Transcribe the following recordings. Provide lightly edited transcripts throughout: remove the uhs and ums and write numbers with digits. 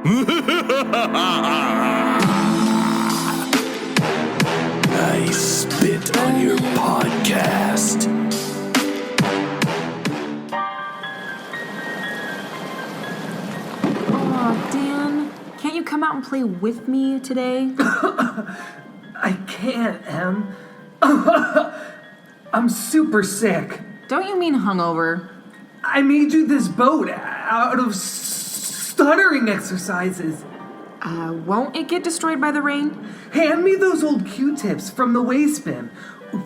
I spit on your podcast. Aw, Dan, can't you come out and play with me today? I can't, Em. I'm super sick. Don't you mean hungover? I made you this boat out of stuttering exercises. Won't it get destroyed by the rain? Hand me those old Q-tips from the waste bin.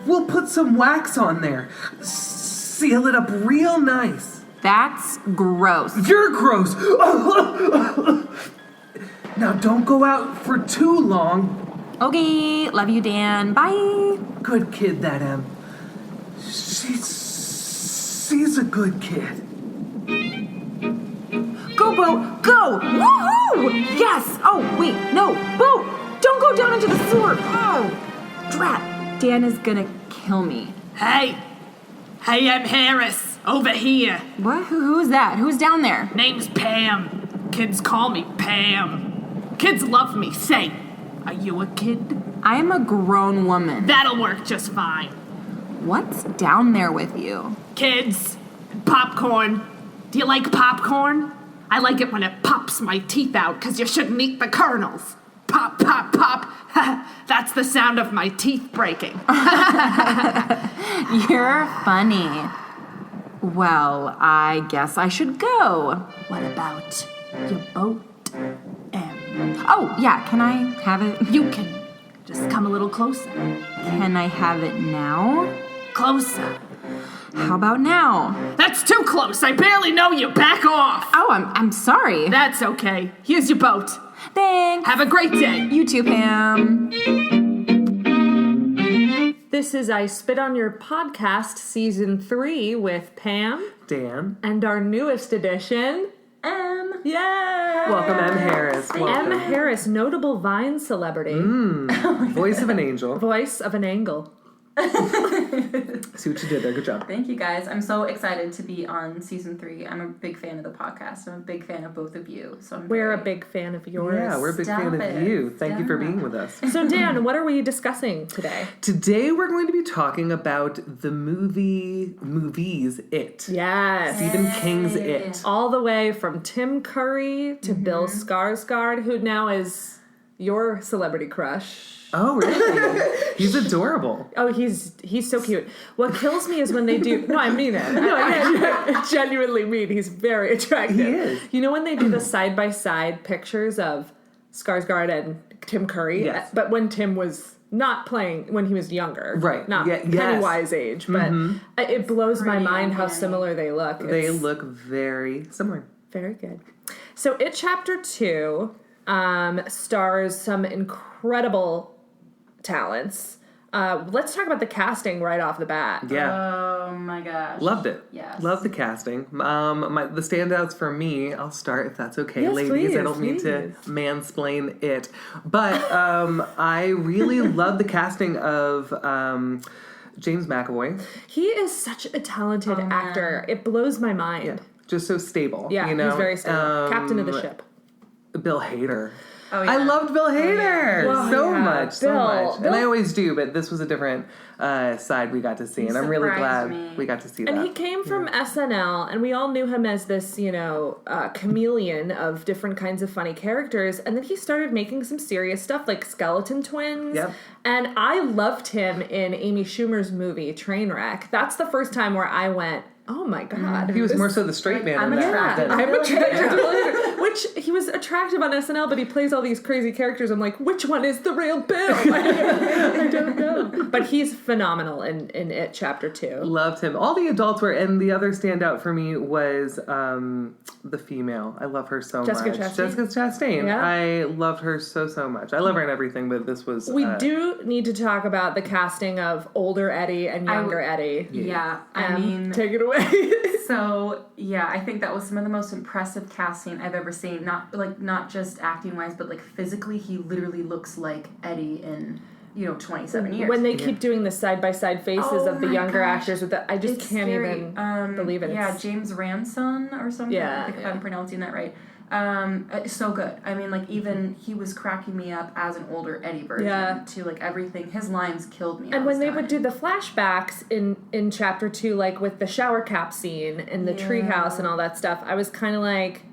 We'll put some wax on there. Seal it up real nice. That's gross. You're gross. Now don't go out for too long. Okay, love you, Dan. Bye. Good kid, that Em. She's a good kid. Go, boat, go! Woohoo! Yes! Oh, wait, no, boat! Don't go down into the sewer! Oh! Drat! Dan is gonna kill me. Hey, I'm Harris. Over here. What? Who's that? Who's down there? Name's Pam. Kids call me Pam. Kids love me. Say, are you a kid? I am a grown woman. That'll work just fine. What's down there with you? Kids, popcorn. Do you like popcorn? I like it when it pops my teeth out, because you shouldn't eat the kernels. Pop, pop, pop. That's the sound of my teeth breaking. You're funny. Well, I guess I should go. What about your boat, Em? Oh, yeah, can I have it? You can just come a little closer. Can I have it now? Closer. How about now? That's too close. I barely know you. Back off. Oh, I'm sorry. That's okay. Here's your boat. Thanks. Have a great day. You too, Pam. This is I Spit on Your Podcast, Season 3 with Pam. Dan. And our newest edition, Em. Yay! Welcome, Em Harris. Welcome. Em Harris, notable Vine celebrity. Voice of an angel. Voice of an angle. See what you did there. Good job. Thank you, guys. I'm so excited to be on season 3. I'm a big fan of the podcast. I'm a big fan of both of you. So We're a big fan of yours. Yeah, we're a big fan of you. Thank you for being with us. So, Dan, what are we discussing today? Today we're going to be talking about the movies It. Yes. Stephen King's It. All the way from Tim Curry to Bill Skarsgård, who now is your celebrity crush. Oh, really? He's adorable. Oh, he's so cute. What kills me is when they do... No, I mean it. I genuinely mean he's very attractive. He is. You know when they do the side-by-side pictures of Skarsgård and Tim Curry? Yes. But when Tim was not playing, when he was younger. Right. Not Yes. Pennywise age. But it blows my mind how similar they look. They look very similar. Very good. So It Chapter 2 stars some incredible talents. Let's talk about the casting right off the bat. Yeah. Oh my gosh. Loved it. Yes. Loved the casting. The standouts for me, I'll start if that's okay, Yes, ladies. please, I don't mean to mansplain it. But I really love the casting of James McAvoy. He is such a talented actor. It blows my mind. Yeah. Just so stable. Yeah, you know? he's very stable. Captain of the ship. Bill Hader. Oh, yeah. I loved Bill Hader so much. Bill. And I always do, but this was a different side we got to see, and I'm really glad we got to see that. And he came from SNL, and we all knew him as this, chameleon of different kinds of funny characters, and then he started making some serious stuff like Skeleton Twins. Yep. And I loved him in Amy Schumer's movie Trainwreck. That's the first time where I went, oh my God. He was more so the straight man in that. attracted. I'm attracted to Bill Hader. Which, he was attractive on SNL, but he plays all these crazy characters. I'm like, which one is the real Bill? I don't know. But he's phenomenal in It Chapter 2. Loved him. All the adults were, and the other standout for me was the female. I love her so Jessica much. Chastain? Jessica Chastain. Yeah. I loved her so much. I love her in everything, but this was... We do need to talk about the casting of older Eddie and younger Eddie. Yeah, I mean... Take it away. So, yeah, I think that was some of the most impressive casting I've ever seen. Not just acting-wise, but, physically, he literally looks like Eddie in, 27 years. When they keep doing the side-by-side faces of the my younger gosh. actors, I just can't even believe it. Yeah, James Ranson or something. Yeah, I think if I'm pronouncing that right. So good. I mean, like, even he was cracking me up as an older Eddie version to, like, everything. His lines killed me. And when they would do the flashbacks in chapter 2, like with the shower cap scene and the treehouse and all that stuff, I was kind of like,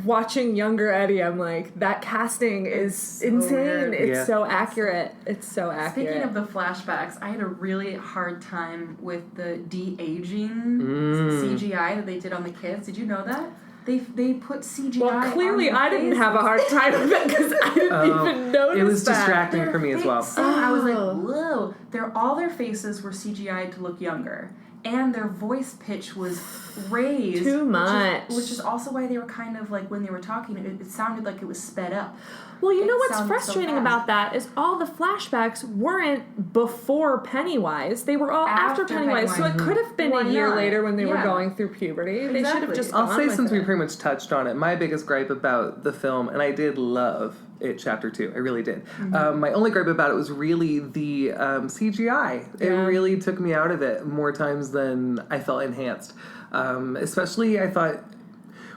watching younger Eddie, I'm like, that casting is so insane. Weird. It's so accurate. It's so accurate. Speaking of the flashbacks, I had a really hard time with the de-aging CGI that they did on the kids. Did you know that? They put CGI. Well, clearly I didn't have a hard time with it because I didn't even notice it was that. distracting for me as well. I was like, whoa! All their faces were CGI to look younger, and their voice pitch was raised too much. Which is also why they were kind of like when they were talking, it sounded like it was sped up. Well, you know what's frustrating about that is all the flashbacks weren't before Pennywise. They were all after Pennywise. So it could have been a year later when they were going through puberty. Exactly. They should have just gone I'll say, with since it. we pretty much touched on it, my biggest gripe about the film, and I did love it, Chapter 2. I really did. My only gripe about it was really the CGI. It really took me out of it more times than I felt enhanced. Especially, I thought,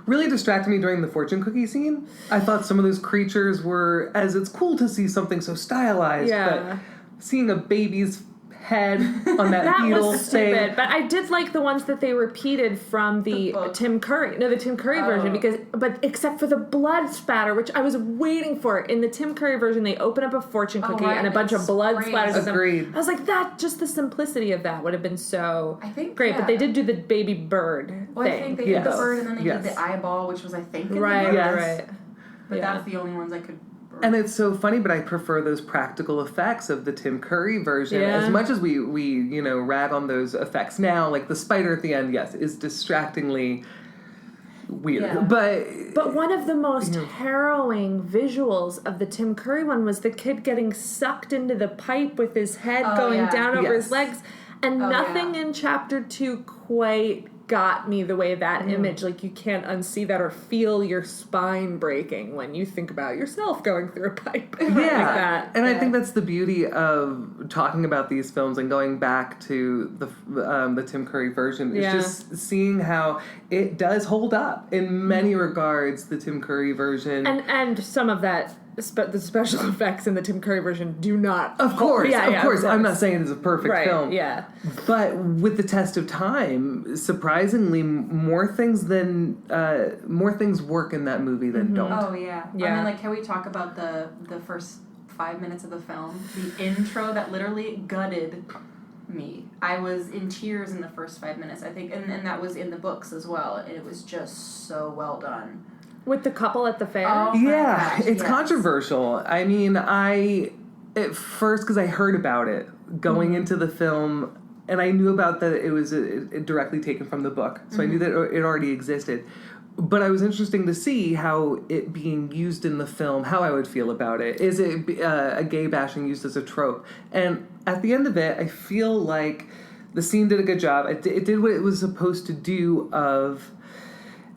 really distracted me during the fortune cookie scene. I thought some of those creatures were, as it's cool to see something so stylized, but seeing a baby's head on that beetle was thing. stupid, but I did like the ones that they repeated from the Tim Curry version, but except for the blood spatter, which I was waiting for. In the Tim Curry version, they open up a fortune cookie and a bunch of blood splatters. Agreed. I was like, just the simplicity of that would have been so great, but yeah. they did do the baby bird thing. I think they did the bird, and then they did the eyeball, which was, I think, in the right. But that's the only ones I could. And it's so funny, but I prefer those practical effects of the Tim Curry version. As much as we rag on those effects now, like the spider at the end, is distractingly weird. Yeah. But one of the most harrowing visuals of the Tim Curry one was the kid getting sucked into the pipe with his head going down over his legs. And nothing in Chapter 2 quite got me the way that image, like you can't unsee that or feel your spine breaking when you think about yourself going through a pipe like that. And I think that's the beauty of talking about these films and going back to the Tim Curry version is just seeing how it does hold up in many regards, the Tim Curry version. And some of that, the special effects in the Tim Curry version do not. Of course. I'm not saying it's a perfect film. Yeah. But with the test of time, surprisingly, more things work in that movie than don't. Oh yeah. I mean, like, can we talk about the first 5 minutes of the film? The intro that literally gutted me. I was in tears in the first 5 minutes, I think, and that was in the books as well. And it was just so well done. With the couple at the fair? Oh, yeah, it's controversial. I mean, at first, because I heard about it going into the film, and I knew about that it was directly taken from the book, so I knew that it already existed. But I was interesting to see how it being used in the film, how I would feel about it. Is it a gay bashing used as a trope? And at the end of it, I feel like the scene did a good job. It did what it was supposed to do of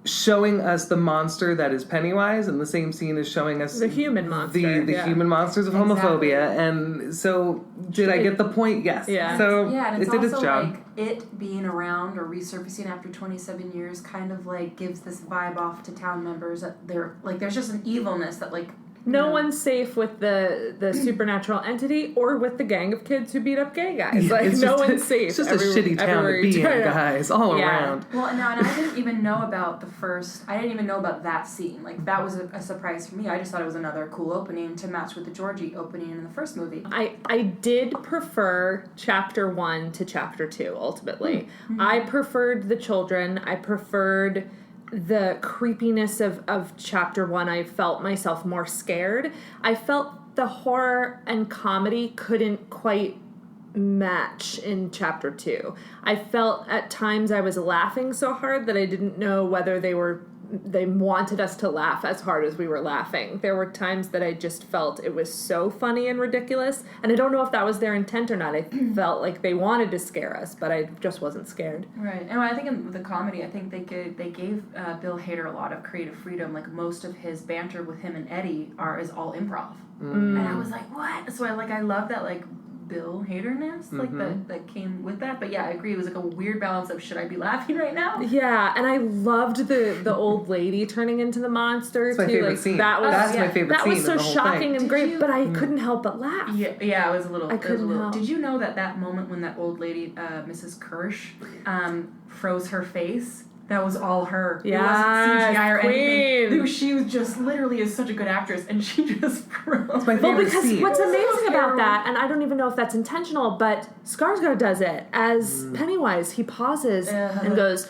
showing us the monster that is Pennywise, and the same scene is showing us the human monster, the human monsters of homophobia. And so, did I get the point? Yes. Yeah. So and it did its job. Like, it being around or resurfacing after 27 years kind of like gives this vibe off to town members that they're like, there's just an evilness that like. No one's safe with the supernatural entity or with the gang of kids who beat up gay guys. Like, no one's safe. It's just a shitty town to be in, guys, all around. Well, and I didn't even know about I didn't even know about that scene. Like, that was a surprise for me. I just thought it was another cool opening to match with the Georgie opening in the first movie. I did prefer Chapter 1 to Chapter 2, ultimately. Mm-hmm. I preferred the children. I preferred the creepiness of Chapter 1. I felt myself more scared. I felt the horror and comedy couldn't quite match in Chapter 2. I felt at times I was laughing so hard that I didn't know whether they wanted us to laugh as hard as we were laughing. There were times that I just felt it was so funny and ridiculous, and I don't know if that was their intent or not. I felt like they wanted to scare us, but I just wasn't scared. Right. And I think in the comedy, I think they gave Bill Hader a lot of creative freedom. Like, most of his banter with him and Eddie is all improv. And I was like, what? So I love that, like, Bill Hader-ness, like that came with that. But yeah, I agree. It was like a weird balance of should I be laughing right now? Yeah, and I loved the old lady turning into the monster. That's my favorite scene. That's my favorite that scene. was so in the whole shocking thing. and great, but I couldn't help but laugh. Yeah, I was a little. I couldn't help. Did you know that moment when that old lady, Mrs. Kirsch, froze her face? That was all her. Yeah, it wasn't CGI or Queen. anything. She was just literally is such a good actress, and she just froze. my Well, favorite because scene. what's amazing So about that, and I don't even know if that's intentional, but Skarsgård does it as Pennywise. He pauses and goes,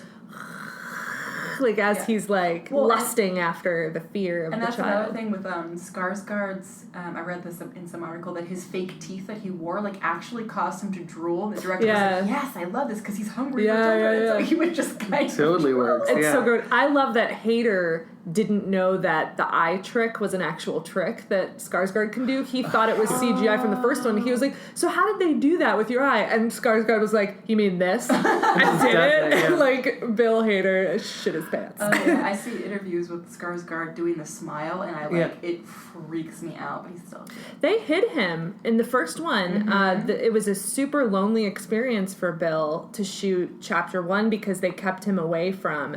like as he's like lusting after the fear of and the that's child. another thing with Skarsgård's. I read this in some article that his fake teeth that he wore like actually caused him to drool. The director was like, "Yes, I love this because he's hungry for children." So he would just kind of Totally works. It's yeah. so good. I love that Hader didn't know that the eye trick was an actual trick that Skarsgård can do. He thought it was CGI from the first one. He was like, "So how did they do that with your eye?" And Skarsgård was like, "You mean this?" I did it. Yeah. And like Bill Hader shit his pants. Oh yeah, I see interviews with Skarsgård doing the smile, and I it freaks me out. But he's still good. They hid him in the first one. It was a super lonely experience for Bill to shoot Chapter 1 because they kept him away from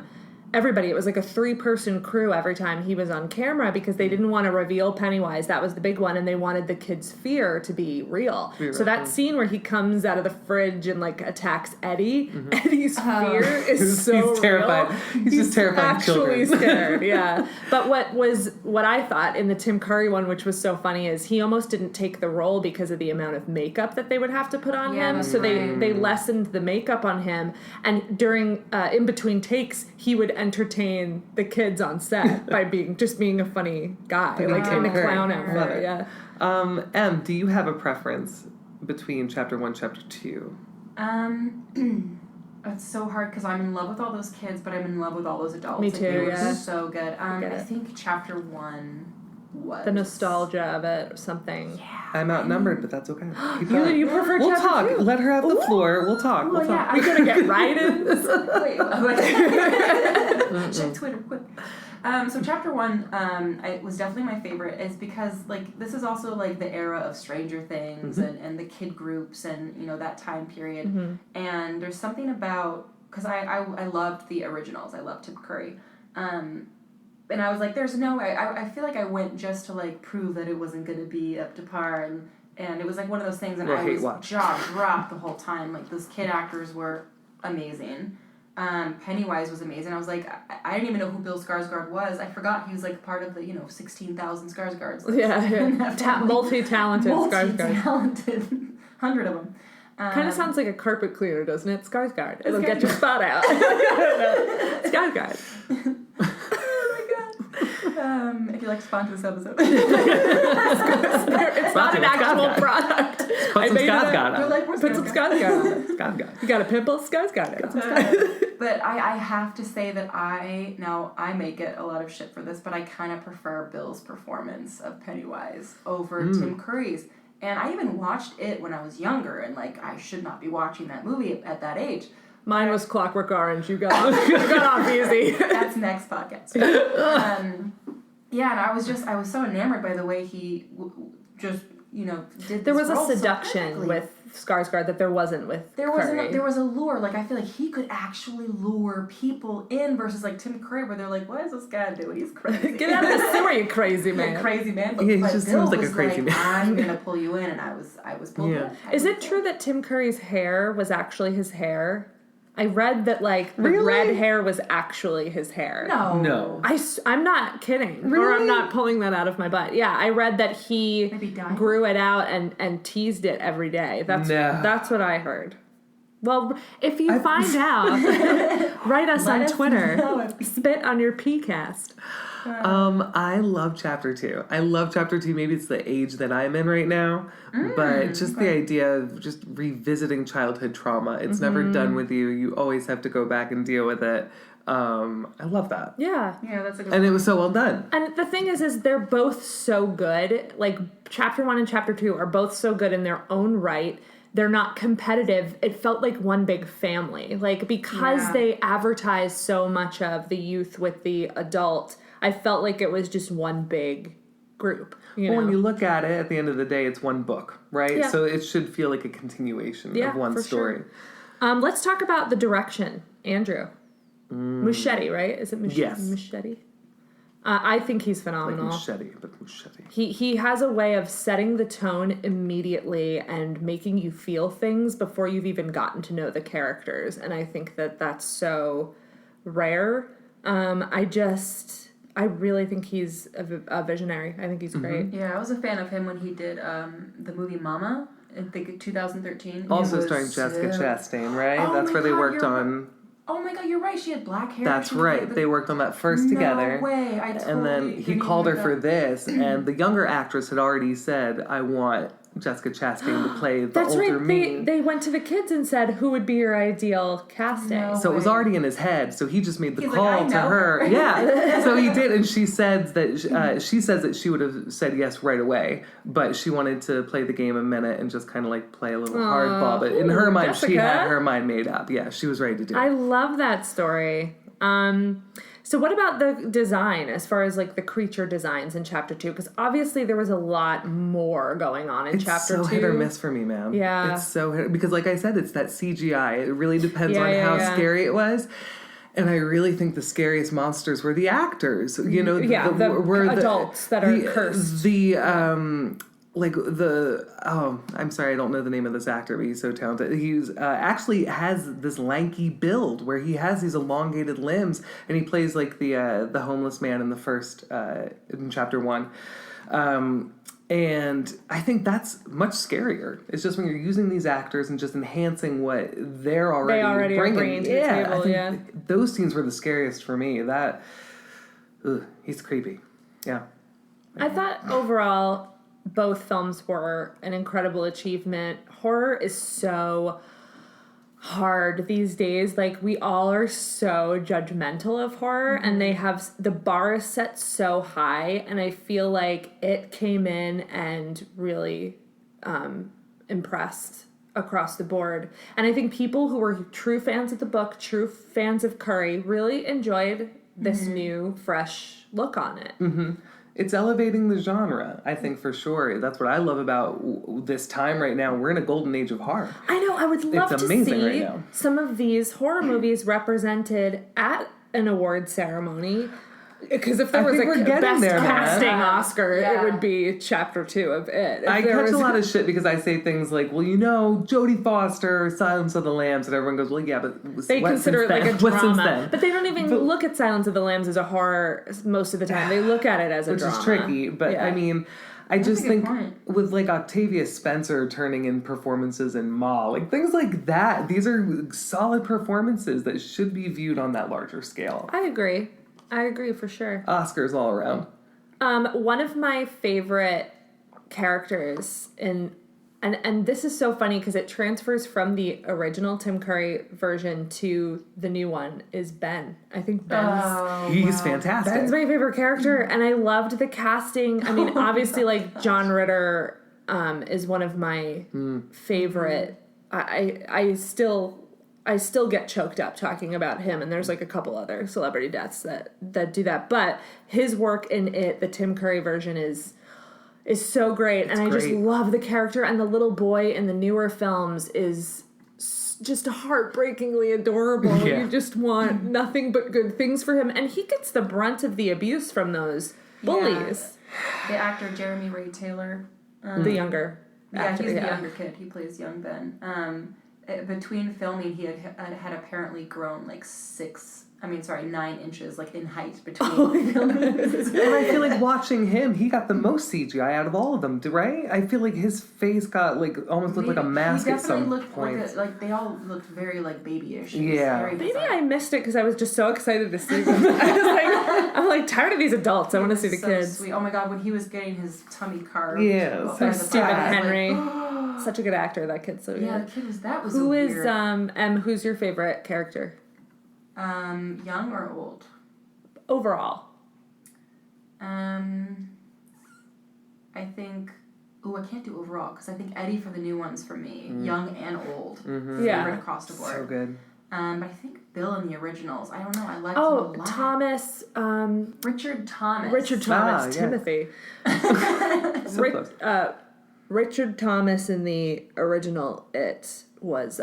everybody. It was like a 3-person crew every time he was on camera because they didn't want to reveal Pennywise. That was the big one, and they wanted the kid's fear to be real. So that scene where he comes out of the fridge and like attacks Eddie, Eddie's fear is so he's terrified. real. He's just terrifying actually children. scared. Yeah. But what I thought in the Tim Curry one, which was so funny, is he almost didn't take the role because of the amount of makeup that they would have to put on him. that's So they lessened the makeup on him, and during in between takes, he would entertain the kids on set by being a funny guy, like in a clown outfit. Love it. Yeah. Em, do you have a preference between Chapter 1 and Chapter 2? It's so hard because I'm in love with all those kids, but I'm in love with all those adults. Me Like, too, they were yeah. so good. get I it. think Chapter 1 was The nostalgia of it or something. I'm outnumbered, but that's okay. Keep going. You prefer We'll Chapter talk. 2? Let her have the floor. We'll talk. We'll talk. We're gonna get right in. Wait, check Twitter quick. So Chapter 1 it was definitely my favorite. It's because like this is also like the era of Stranger Things and the kid groups and that time period. And there's something about because I loved the originals. I loved Tim Curry. And I was like, there's no way. I feel like I went just to like prove that it wasn't going to be up to par, and it was like one of those things, and I was jaw dropped the whole time. Like those kid actors were amazing. Pennywise was amazing. I was like, I didn't even know who Bill Skarsgård was. I forgot he was like part of the 16,000 Skarsgårds. Multi-talented Skarsgård. Multi-talented, 100 of them. Kind of sounds like a carpet cleaner, doesn't it? Skarsgård. It'll get your spot out. Skarsgård. If you'd like to sponsor this episode. It's not an actual product. Put some Skarsgård You're on. like, where's Put some Skarsgård on it. Skarsgård. You got a pimple? Skarsgård. But I have to say that I may get a lot of shit for this, but I kind of prefer Bill's performance of Pennywise over Tim Curry's. And I even watched it when I was younger, and like I should not be watching that movie at that age. Mine was Clockwork Orange. You got off easy. That's next podcast. Yeah, and I was so enamored by the way he did this. There was a role so seduction perfectly. with Skarsgård that there wasn't with Curry. There was a lure. Like I feel like he could actually lure people in versus like Tim Curry, where they're like, "What is this guy doing? He's crazy. Get out of the sewer, you crazy man." Yeah, crazy man." Yeah, he but just Bill seems like a was crazy man. I'm gonna pull you in, and I was pulled in. Is it true that Tim Curry's hair was actually his hair? I read that like the red hair was actually his hair. No. I'm not kidding. Or I'm not pulling that out of my butt. Yeah, I read that he grew it out and teased it every day. That's what I heard. Well, if you find out, write us on Twitter. Spit on your PCast. I love Chapter 2. I love Chapter 2. Maybe it's the age that I'm in right now, but just the idea of just revisiting childhood trauma. It's never done with you. You always have to go back and deal with it. I love that. Yeah. Yeah, that's a good And one. it was so well done. And the thing is they're both so good. Like, Chapter 1 and Chapter 2 are both so good in their own right. They're not competitive. It felt like one big family. Like, because they advertise so much of the youth with the adult, I felt like it was just one big group. When you look at it, at the end of the day, it's one book, right? Yeah. So it should feel like a continuation of one for story. Sure. Let's talk about the direction, Andrew. Muschietti, right? Is it Muschietti? Yes. Muschietti? I think he's phenomenal. Like Muschietti. He has a way of setting the tone immediately and making you feel things before you've even gotten to know the characters. And I think that that's so rare. I really think he's a visionary. I think he's great. Yeah, I was a fan of him when he did the movie Mama, I think 2013. Also starring Jessica Chastain, right? Oh That's my where they God, worked you're on... Oh my God, you're right. She had black hair. That's She right. did They worked on that first together. No way. I totally And then he didn't called her even for know this, and the younger actress had already said, I want Jessica Chastain to play the That's older right. me. They went to the kids and said, who would be your ideal casting? No. So it was already in his head. So he just made the He's like, call "I to know her. her." Yeah. So he did, and she said that she says that she would have said yes right away, but she wanted to play the game a minute and just kind of like play a little hardball. But in her mind, she Jessica. had her mind made up. Yeah, she was ready to do it. I love that story. So what about the design as far as like the creature designs in chapter 2? Because obviously there was a lot more going on in It's chapter 2. so hit or miss for me, man. Yeah. It's so hit, because like I said, it's that CGI. It really depends on Yeah, how yeah. scary it was. And I really think the scariest monsters were the actors. You know, the adults that are cursed. I'm sorry, I don't know the name of this actor, but he's so talented. He's actually has this lanky build where he has these elongated limbs, and he plays like the homeless man in the first in chapter 1. And I think that's much scarier. It's just when you're using these actors and just enhancing what they're already bringing to the table. I think those scenes were the scariest for me. He's creepy. Yeah. I thought overall both films were an incredible achievement. Horror is so hard these days. Like, we all are so judgmental of horror, and they have the bar is set so high, and I feel like it came in and really impressed across the board. And I think people who were true fans of the book, true fans of Curry, really enjoyed this new, fresh look on it. It's elevating the genre, I think, for sure. That's what I love about this time right now. We're in a golden age of horror. I know. I would love It's to amazing see right now. some of these horror movies represented at an award ceremony. Because if there I was think a we're getting best there, man. casting Oscar, Yeah. it would be chapter 2 of it. If I there catch was a lot of shit because I say things like, well, you know, Jodie Foster, Silence of the Lambs, and everyone goes, well, yeah, but they what consider it since like then? a What since drama. then? But they don't even look at Silence of the Lambs as a horror most of the time. They look at it as a Which drama. is tricky, but Yeah. I mean, I just a good think point. with like Octavia Spencer turning in performances in Ma, like things like that, these are solid performances that should be viewed on that larger scale. I agree for sure. Oscars all around. One of my favorite characters and this is so funny because it transfers from the original Tim Curry version to the new one is Ben. I think He's fantastic. Ben's my favorite character, and I loved the casting. I mean, obviously, like John Ritter is one of my favorite. I still get choked up talking about him, and there's like a couple other celebrity deaths that do that. But his work in it, the Tim Curry version, is so great, and I just great. love the character. And the little boy in the newer films is just heartbreakingly adorable. Yeah. You just want nothing but good things for him, and he gets the brunt of the abuse from those bullies. The actor Jeremy Ray Taylor. The younger actor, He's the younger kid. He plays young Ben. Between filming, he had apparently grown like 9 inches, like in height between filming. And I feel like watching him, he got the most CGI out of all of them, right? I feel like his face got like almost looked like a mask at some point. Like they all looked very like babyish. It was Yeah. very Maybe bizarre. I missed it because I was just so excited to see them. I'm like tired of these adults. I want to see the So kids. Sweet. Oh my God, when he was getting his tummy carved. Yeah, by so the Stephen fire, I was Henry. like, Such a good actor, that kid's so good. yeah, the kid was that was Who so is weird. who's your favorite character Young or old? overall? I think. Ooh, I can't do overall because I think Eddie for the new ones for me, young and old, Yeah. favorite across the board. So good. But I think Bill in the originals. I don't know. I liked him a lot. Thomas. Richard Thomas. Richard Thomas. yeah. Timothy. So close. Richard Thomas in the original It was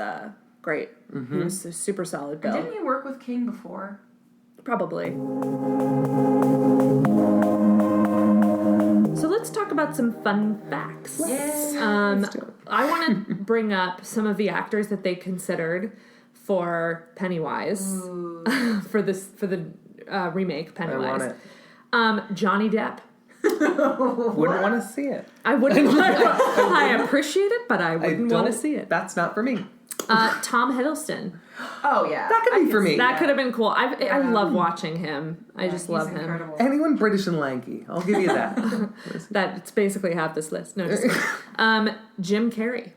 great. He was a super solid Bill. Didn't he work with King before? Probably. So let's talk about some fun facts. I want to bring up some of the actors that they considered for Pennywise for the remake Pennywise. I want it. Johnny Depp. Wouldn't want to see it. I wouldn't. I appreciate it, but I wouldn't want to see it. That's not for me. Tom Hiddleston. Oh yeah, That could be for me. That could have been cool. I love watching him. I just love him. Incredible. Anyone British and lanky, I'll give you that. That's basically half this list. No, just Jim Carrey.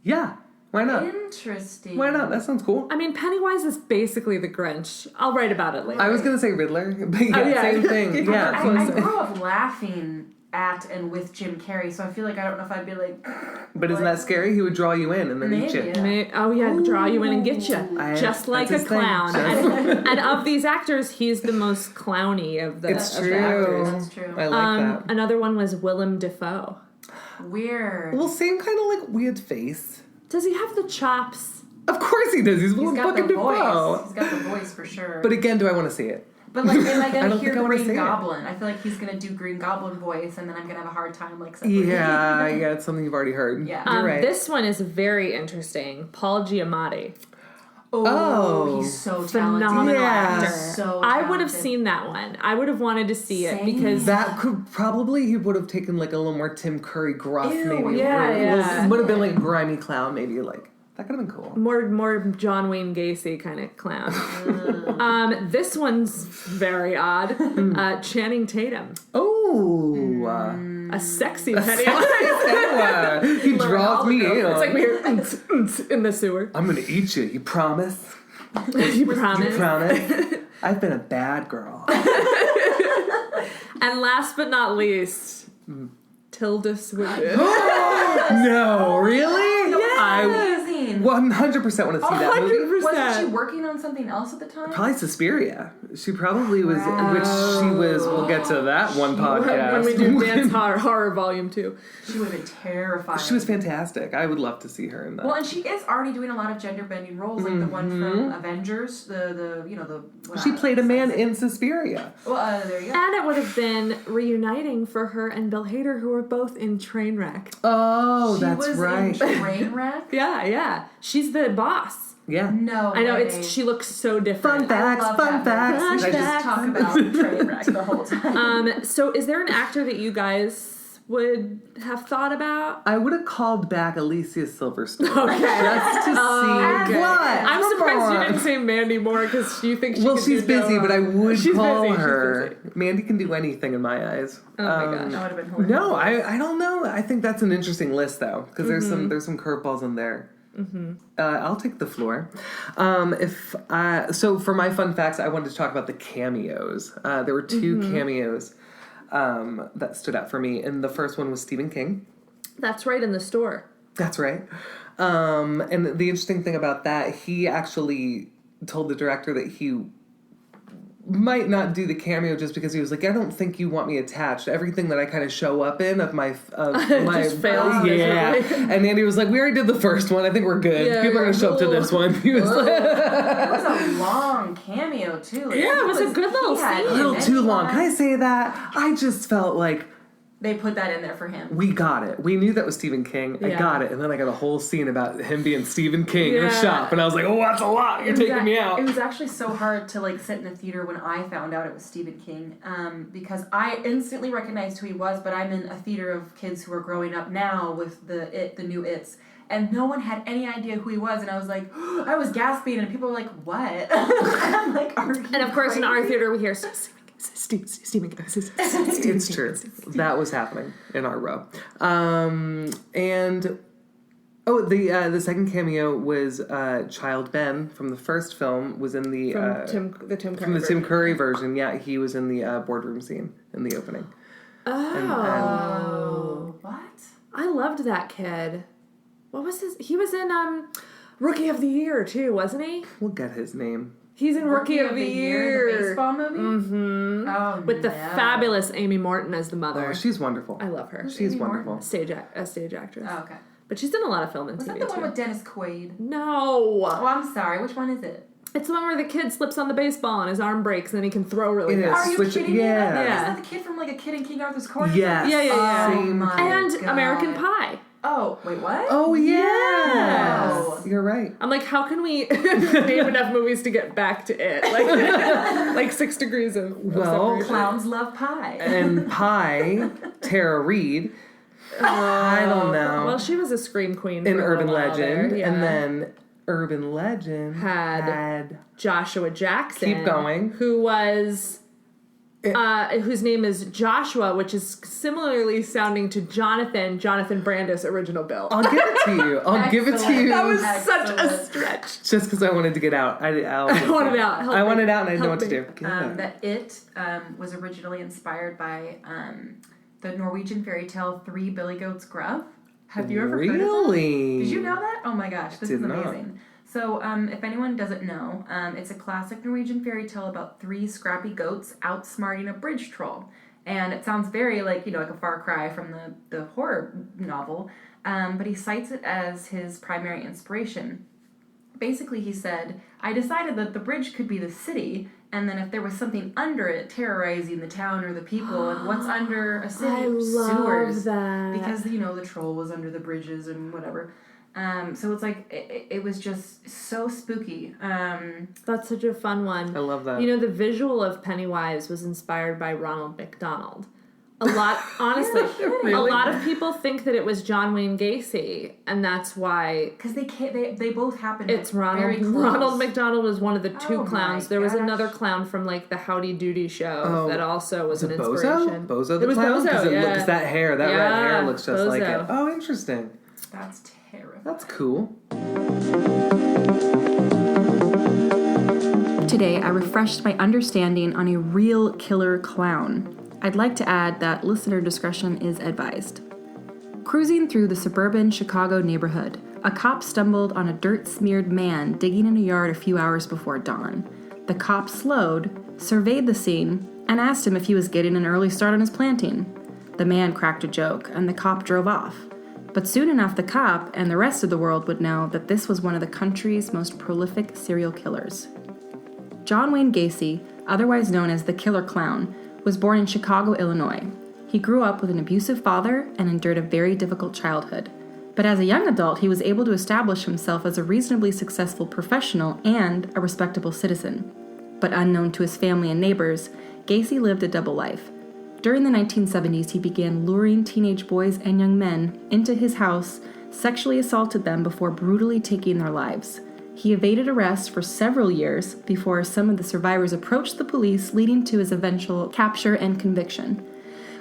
Yeah, why not? Interesting. Why not? That sounds cool. I mean, Pennywise is basically the Grinch. I'll write about it later. I was gonna say Riddler, but yeah, same thing. Yeah. I grew up laughing at and with Jim Carrey, so I feel like I don't know if I'd be like. But isn't that scary? He would draw you in and then eat you. Maybe. Oh yeah, draw you in and get you, just like a that's his thing. clown. And of these actors, he's the most clowny of the. It's of the true. actors. That's true. I like that. Another one was Willem Dafoe. Weird. Well, same kind of like weird face. Does he have the chops? Of course he does. He's He's Willem got fucking the voice. Dafoe. He's got the voice for sure. But again, do I want to see it? But like, am I I gonna don't hear think I wanna Green see it. Goblin? I feel like he's gonna do Green Goblin voice, and then I'm gonna have a hard time like. separating. Yeah, it's something you've already heard. Yeah. You're right. This one is very interesting. Paul Giamatti. Oh, he's so talented. Phenomenal Yeah. actor. So I would have talented. seen that one. I would have wanted to see it Same. because That could probably, he would have taken like a little more Tim Curry gruff, Ew, maybe. yeah, yeah. It would have been like a grimy clown, maybe like. That could have been cool. more John Wayne Gacy kind of clown. This one's very odd. Channing Tatum, Oh. a sexy Pennywise. He draws me in. It's like we hear in the sewer. I'm gonna eat you. You promise? You promise. You promise? I've been a bad girl. And last but not least, Tilda Swinton. No, really? Amazing. 100% want to see that movie. Wasn't she working on something else at the time? Probably Suspiria. She probably was, which she was. We'll get to that one podcast. When we do Dance Horror Volume 2. She would have been terrifying. She was fantastic. I would love to see her in that. Well, and she is already doing a lot of gender bending roles, like the one from Avengers. She played a man in Suspiria. Well, there you go. And it would have been reuniting for her and Bill Hader, who were both in Trainwreck. Oh, She that's was right. in Trainwreck. Yeah. She's the boss. Yeah. No, I know, way. she looks so different. Fun facts, love fun that facts. movie. I We should just- just talk about Trainwreck the whole time. So is there an actor that you guys would have thought about? I would have called back Alicia Silverstone. Okay. Just to see okay. what. I'm Come surprised you on. didn't say Mandy Moore because you think she Well, could she's do busy, but I would She's call busy, she's her. Mandy can do anything in my eyes. Oh my gosh. That would have been hilarious. No, I don't know. I think that's an interesting list though, because there's some curveballs in there. I'll take the floor. So for my fun facts, I wanted to talk about the cameos. There were two cameos that stood out for me, and the first one was Stephen King. That's right, in the store. That's right. And the interesting thing about that, he actually told the director that he might not do the cameo just because he was like, I don't think you want me attached. Everything that I kind of show up in of my Just fails yeah. miserably. And Andy was like, we already did the first one. I think we're good. Yeah, People are we're gonna show up to cool. this one. He was like, It was a long cameo too. Like, Yeah, it was a good little he had scene. a little too long. Can I lines. say that? I just felt like They put that in there for him. we got it. We knew that was Stephen King. I Yeah. got it. And then I got a whole scene about him being Stephen King in a Yeah. shop. And I was like, oh, that's a lot. You're taking me out. It was actually so hard to like sit in the theater when I found out it was Stephen King, because I instantly recognized who he was. But I'm in a theater of kids who are growing up now with the new It's, and no one had any idea who he was. And I was like, I was gasping, and people were like, "What?" And I'm like, "Are you?" And of course, in our crazy?" theater, we hear Stephen. It's true. That was happening in our row. And the second cameo was Child Ben from the first film was in the Tim Curry from the Tim Curry version. Yeah, he was in the boardroom scene in the opening. Oh, what? I loved that kid. What was his? He was in Rookie of the Year too, wasn't he? We'll get his name. He's in Rookie of the Year. The baseball movie? Mm-hmm. Oh, with the fabulous Amy Morton as the mother. Oh, she's wonderful. I love her. She's Amy wonderful. A stage actress. Oh, okay. But she's done a lot of film and Was TV that the one too. with Dennis Quaid? No. Oh, I'm sorry. Which one is it? It's the one where the kid slips on the baseball and his arm breaks and then he can throw really It is. fast. Are you Switch- kidding me? yeah. Is Yeah. that the kid from like A Kid in King Arthur's Court? Yes. Yeah. Oh Same. my And God. American Pie. Oh, wait, what? Oh, yeah. Oh. You're right. I'm like, how can we name enough movies to get back to it? Like 6 Degrees of Well, Separation. Clowns Love Pie. And Pie, Tara Reid. I don't know. Well, she was a scream queen In for a Urban little while Legend. there, yeah. And then Urban Legend Had Joshua Jackson. Keep going. Who was... whose name is Joshua, which is similarly sounding to Jonathan Brandis, original Bill. I'll give it to you. I'll give it to you. That was Excellent. such a stretch. Just because I wanted to get out. I want it out. Help I me. want it out and I didn't know Help what to me. do. Get it out. That It was originally inspired by the Norwegian fairy tale Three Billy Goats Gruff. Have you ever heard of that? Really? Did you know that? Oh my gosh, this Did is not. amazing. So, if anyone doesn't know, it's a classic Norwegian fairy tale about 3 scrappy goats outsmarting a bridge troll. And it sounds very like a far cry from the horror novel, but he cites it as his primary inspiration. Basically, he said, I decided that the bridge could be the city, and then if there was something under it terrorizing the town or the people, and what's under a city? I love Sewers. that. Because, the troll was under the bridges and whatever. So it's like, it was just so spooky. That's such a fun one. I love that. The visual of Pennywise was inspired by Ronald McDonald. A lot, honestly, a lot of people think that it was John Wayne Gacy, and that's why Because they both happened it's very close. Ronald McDonald was one of the 2 Oh my clowns. There was gosh. another clown from like the Howdy Doody show that also was Is an it inspiration. Bozo? Bozo the It was clown? Bozo, it yeah. looks that hair. That red Yeah, hair looks just like Bozo. it. Oh, interesting. That's terrifying. That's cool. Today, I refreshed my understanding on a real killer clown. I'd like to add that listener discretion is advised. Cruising through the suburban Chicago neighborhood, a cop stumbled on a dirt-smeared man digging in a yard a few hours before dawn. The cop slowed, surveyed the scene, and asked him if he was getting an early start on his planting. The man cracked a joke, and the cop drove off. But soon enough, the cop and the rest of the world would know that this was one of the country's most prolific serial killers. John Wayne Gacy, otherwise known as the Killer Clown, was born in Chicago, Illinois. He grew up with an abusive father and endured a very difficult childhood. But as a young adult, he was able to establish himself as a reasonably successful professional and a respectable citizen. But unknown to his family and neighbors, Gacy lived a double life. During the 1970s, he began luring teenage boys and young men into his house, sexually assaulted them before brutally taking their lives. He evaded arrest for several years before some of the survivors approached the police, leading to his eventual capture and conviction.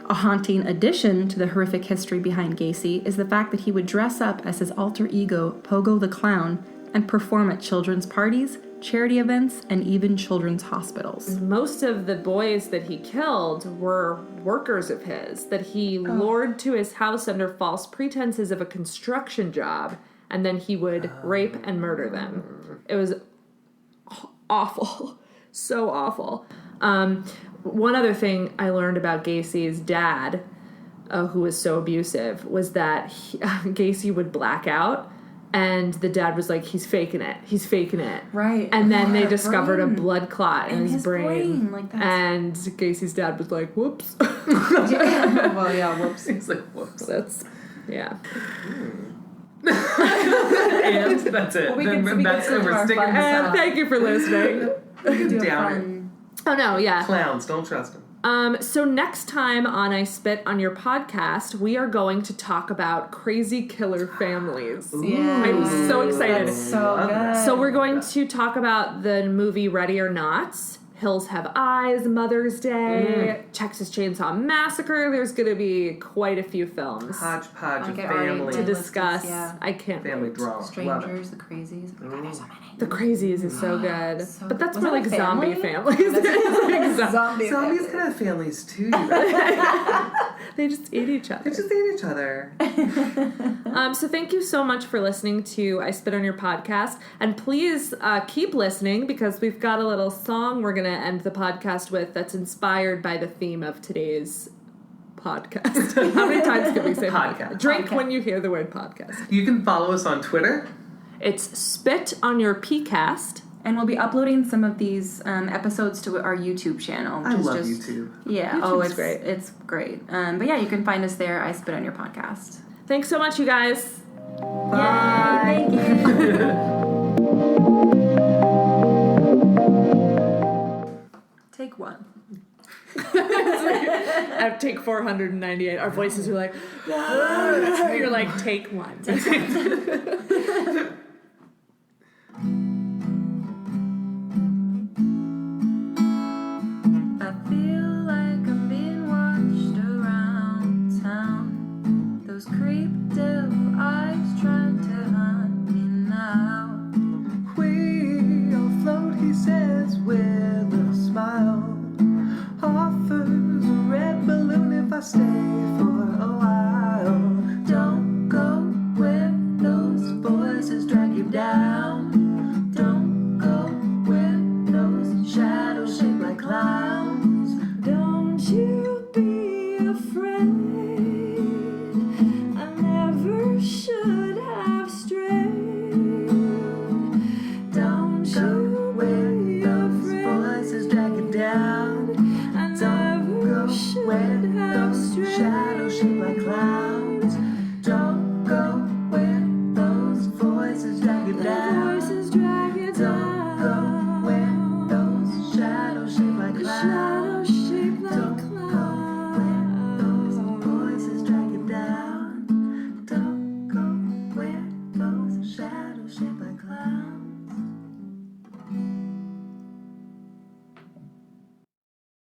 A haunting addition to the horrific history behind Gacy is the fact that he would dress up as his alter ego, Pogo the Clown, and perform at children's parties, charity events, and even children's hospitals. Most of the boys that he killed were workers of his that he lured to his house under false pretenses of a construction job, and then he would rape and murder them. It was awful. So awful. One other thing I learned about Gacy's dad, who was so abusive, was that Gacy would black out, and the dad was like, he's faking it. He's faking it. Right. And then they Yeah, discovered a brain. blood clot in his brain. Like that's... And Gacy's dad was like, whoops. well, yeah, whoops. It's like, whoops. That's, yeah. And that's it. Well, we can That's switch it. to We're our sticking fun this And out. thank you for listening. We can do a Down fun... Oh, no, yeah. Clowns, don't trust them. So next time on I Spit on Your podcast, we are going to talk about crazy killer families. Yeah. I'm so excited. That's so good. So we're going to talk about the movie Ready or Not, Hills Have Eyes, Mother's Day, Texas Chainsaw Massacre. There's going to be quite a few films Hodgepodge of Like, I already family. to did. discuss. Yeah. I can't Family wait. drama. Love it. Strangers, the crazies. Oh my God, there's so many. The Crazies is so good. So but that's good. more Was like that a zombie family? families. It's like Zombie. Zombies can have families too. You guys. they just eat each other. They just eat each other. So thank you so much for listening to I Spit on Your podcast. And please keep listening because we've got a little song we're going to end the podcast with that's inspired by the theme of today's podcast. How many times can we say podcast? Drink when you hear the word podcast. You can follow us on Twitter. It's Spit on Your PCast. And we'll be uploading some of these episodes to our YouTube channel. Which I is love just, YouTube. Yeah. YouTube's It's great. It's great. But yeah, you can find us there. I Spit on Your podcast. Thanks so much, you guys. Bye. Thank you. Take one. At take 498, our voices are like, you're like, take one. I feel like I'm being watched around town. Those creep devil eyes trying to hunt me now. We all float, he says, with a smile. Offers a red balloon if I stay for a while. Don't go where those voices drag you down. Don't go where those shadows shape like clowns. Don't you be afraid. I never should have strayed. Don't go where those voices drag you down. Don't go where those shadows shape like clouds. Don't go where those voices drag you down.